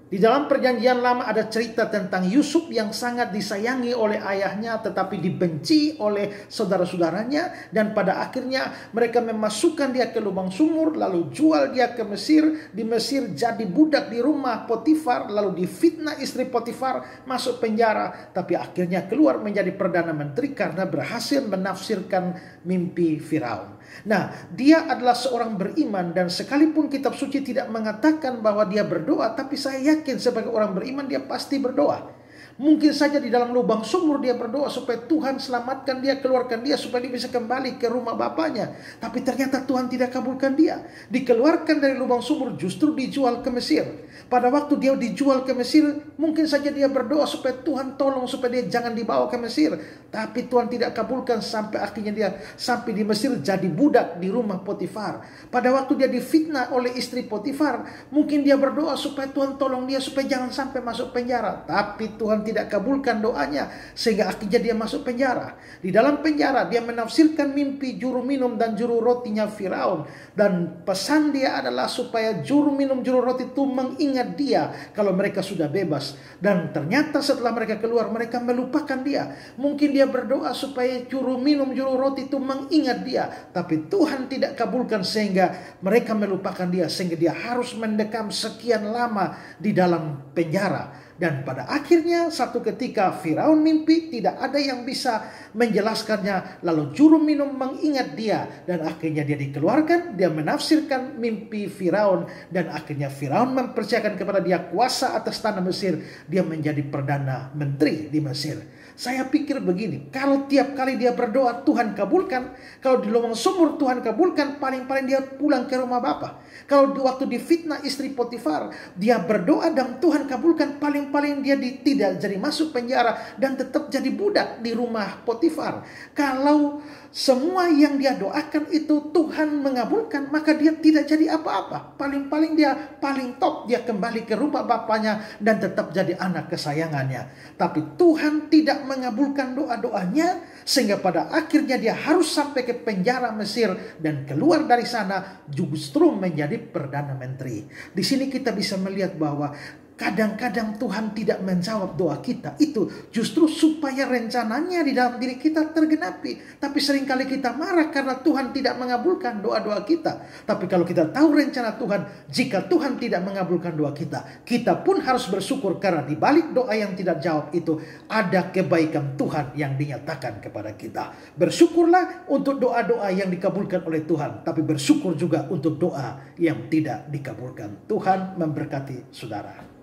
Di dalam perjanjian lama ada cerita tentang Yusuf yang sangat disayangi oleh ayahnya tetapi dibenci oleh saudara-saudaranya. Dan pada akhirnya mereka memasukkan dia ke lubang sumur, lalu jual dia ke Mesir. Di Mesir jadi budak di rumah Potifar, lalu difitnah istri Potifar, masuk penjara. Tapi akhirnya keluar menjadi Perdana Menteri karena berhasil menafsirkan mimpi Firaun. Nah, dia adalah seorang beriman, dan sekalipun kitab suci tidak mengatakan bahwa dia berdoa, tapi saya yakin sebagai orang beriman dia pasti berdoa. Mungkin saja di dalam lubang sumur dia berdoa supaya Tuhan selamatkan dia, keluarkan dia supaya dia bisa kembali ke rumah bapaknya. Tapi ternyata Tuhan tidak kabulkan dia. Dikeluarkan dari lubang sumur, justru dijual ke Mesir. Pada waktu dia dijual ke Mesir, mungkin saja dia berdoa supaya Tuhan tolong supaya dia jangan dibawa ke Mesir. Tapi Tuhan tidak kabulkan sampai akhirnya dia sampai di Mesir jadi budak di rumah Potifar. Pada waktu dia difitnah oleh istri Potifar, mungkin dia berdoa supaya Tuhan tolong dia supaya jangan sampai masuk penjara. Tapi Tuhan tidak kabulkan doanya sehingga akhirnya dia masuk penjara. Di dalam penjara dia menafsirkan mimpi juru minum dan juru rotinya Firaun, dan pesan dia adalah supaya juru minum juru roti itu mengingat dia kalau mereka sudah bebas. Dan ternyata setelah mereka keluar mereka melupakan dia. Mungkin dia berdoa supaya juru minum juru roti itu mengingat dia, tapi Tuhan tidak kabulkan sehingga mereka melupakan dia, sehingga dia harus mendekam sekian lama di dalam penjara. Dan pada akhirnya satu ketika Firaun mimpi, tidak ada yang bisa menjelaskannya. Lalu juru minum mengingat dia, dan akhirnya dia dikeluarkan. Dia menafsirkan mimpi Firaun, dan akhirnya Firaun mempercayakan kepada dia kuasa atas tanah Mesir. Dia menjadi Perdana Menteri di Mesir. Saya pikir begini, kalau tiap kali dia berdoa Tuhan kabulkan, kalau di lubang sumur Tuhan kabulkan, paling-paling dia pulang ke rumah Bapa. Kalau waktu difitnah istri Potifar, dia berdoa dan Tuhan kabulkan, paling-paling dia tidak jadi masuk penjara dan tetap jadi budak di rumah Potifar. Kalau semua yang dia doakan itu Tuhan mengabulkan, maka dia tidak jadi apa-apa. Paling-paling dia paling top, dia kembali ke rumah bapaknya dan tetap jadi anak kesayangannya. Tapi Tuhan tidak mengabulkan doa-doanya, sehingga pada akhirnya dia harus sampai ke penjara Mesir dan keluar dari sana justru menjadi Perdana Menteri. Di sini kita bisa melihat bahwa kadang-kadang Tuhan tidak menjawab doa kita. Itu justru supaya rencananya di dalam diri kita tergenapi. Tapi seringkali kita marah karena Tuhan tidak mengabulkan doa-doa kita. Tapi kalau kita tahu rencana Tuhan, jika Tuhan tidak mengabulkan doa kita, kita pun harus bersyukur karena di balik doa yang tidak jawab itu ada kebaikan Tuhan yang dinyatakan kepada kita. Bersyukurlah untuk doa-doa yang dikabulkan oleh Tuhan, tapi bersyukur juga untuk doa yang tidak dikabulkan. Tuhan memberkati saudara.